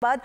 बाद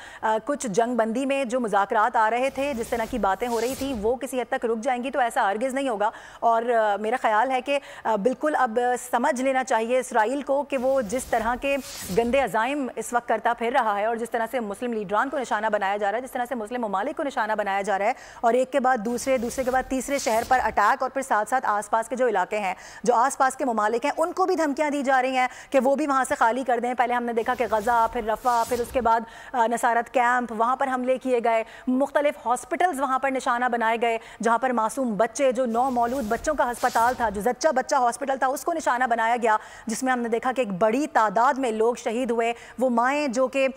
कुछ जंगबंदी में जो मुज़ाकरात आ रहे थे, जिस तरह की बातें हो रही थी, वो किसी हद तक रुक जाएंगी, तो ऐसा हरगिज़ नहीं होगा। और मेरा ख्याल है कि बिल्कुल अब समझ लेना चाहिए इसराइल को कि वो जिस तरह के गंदे अज़ाइम इस वक्त करता फिर रहा है और जिस तरह से मुस्लिम लीडरान को निशाना बनाया जा रहा है, जिस तरह से मुस्लिम ममालिक को निशाना बनाया जा रहा है, और एक के बाद दूसरे के बाद तीसरे शहर पर अटैक, और फिर साथ साथ आसपास के जो इलाके हैं, जो आसपास के ममालिक हैं, उनको भी धमकियाँ दी जा रही हैं कि वो भी वहाँ से खाली कर दें। पहले हमने देखा कि गज़ा, फिर रफ़ा, फिर उसके बाद नसारत कैंप, वहाँ पर हमले किए गए, मुख्तलिफ हॉस्पिटल्स वहाँ पर निशाना बनाए गए, जहाँ पर मासूम बच्चे, जो 9 मौलूद बच्चों का अस्पताल था, जो जच्चा बच्चा हॉस्पिटल था, उसको निशाना बनाया गया, जिसमें हमने देखा कि एक बड़ी तादाद में लोग शहीद हुए। वो माएँ जो कि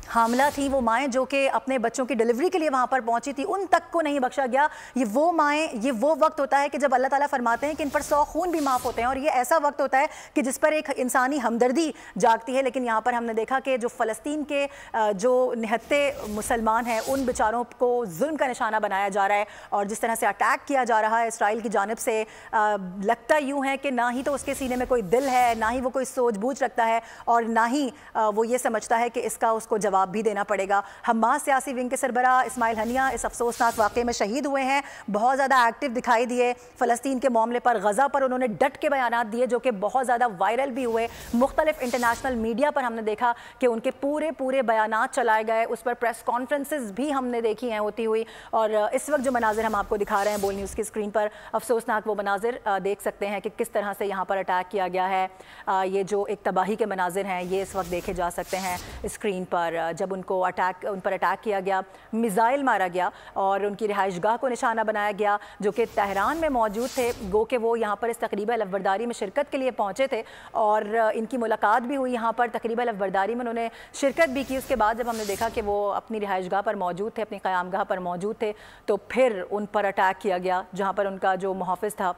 हामला थी, वो माएँ जो कि अपने बच्चों की डिलीवरी के लिए वहाँ पर पहुँची थी, उन तक को नहीं बख्शा गया। ये वो माएँ, ये वो वक्त होता है कि जब अल्लाह ताला फरमाते हैं कि इन पर 100 खून भी माफ़ होते हैं, और ये ऐसा वक्त होता है कि जिस पर एक इंसानी हमदर्दी जागती है। लेकिन यहाँ पर हमने देखा कि जो फ़लस्तीन के जो निहत्ते मुसलमान हैं, उन बेचारों को जुल्म का निशाना बनाया जा रहा है, और जिस तरह से अटैक किया जा रहा है इसराइल की जानिब से, लगता यूँ है कि ना ही तो उसके सीने में कोई दिल है, ना ही वो कोई सूझबूझ रखता है, और ना ही वो ये समझता है कि इसका उसको जवाब भी देना पड़ेगा। हमास सियासी विंग के सरबराह इस्माइल हनिया इस अफसोसनाक वाक़े में शहीद हुए हैं। बहुत ज़्यादा एक्टिव दिखाई दिए फ़लस्तीन के मामले पर, गज़ा पर उन्होंने डट के बयानात दिए, जो कि बहुत ज़्यादा वायरल भी हुए। मुख्तलिफ इंटरनेशनल मीडिया पर हमने देखा कि उनके पूरे बयानात चलाए गए, उस पर प्रेस कॉन्फ्रेंसेस भी हमने देखी हैं होती हुई। और इस वक्त जो मनाजिर हम आपको दिखा रहे हैं बोल न्यूज़ की स्क्रीन पर, अफसोसनाक वो मनाजिर देख सकते हैं कि किस तरह से यहाँ पर अटैक किया गया है। ये जो एक तबाही के मनाजिर हैं, ये इस वक्त देखे जा सकते हैं स्क्रीन पर। जब उन पर अटैक किया गया, मिसाइल मारा गया और उनकी रिहाइशगाह को निशाना बनाया गया, जो कि तेहरान में मौजूद थे। गो कि वो यहाँ पर इस तकरीब अलफ़बरदारी में शिरकत के लिए पहुँचे थे, और इनकी मुलाकात भी हुई यहाँ पर तकरीब अलफ़बरदारी में, उन्होंने शिरकत भी की। उसके बाद जब हमने देखा कि वो अपनी रिहाइशगाह पर मौजूद थे, अपनी क़यामगाह पर मौजूद थे, तो फिर उन पर अटैक किया गया, जहाँ पर उनका जो मुहाफ़िज़ था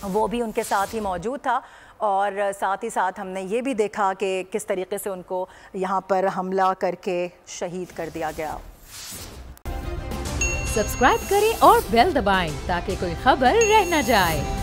वो भी उनके साथ ही मौजूद था। और साथ ही साथ हमने ये भी देखा कि किस तरीके से उनको यहाँ पर हमला करके शहीद कर दिया गया। सब्सक्राइब करें और बेल दबाएं ताकि कोई खबर रह न जाए।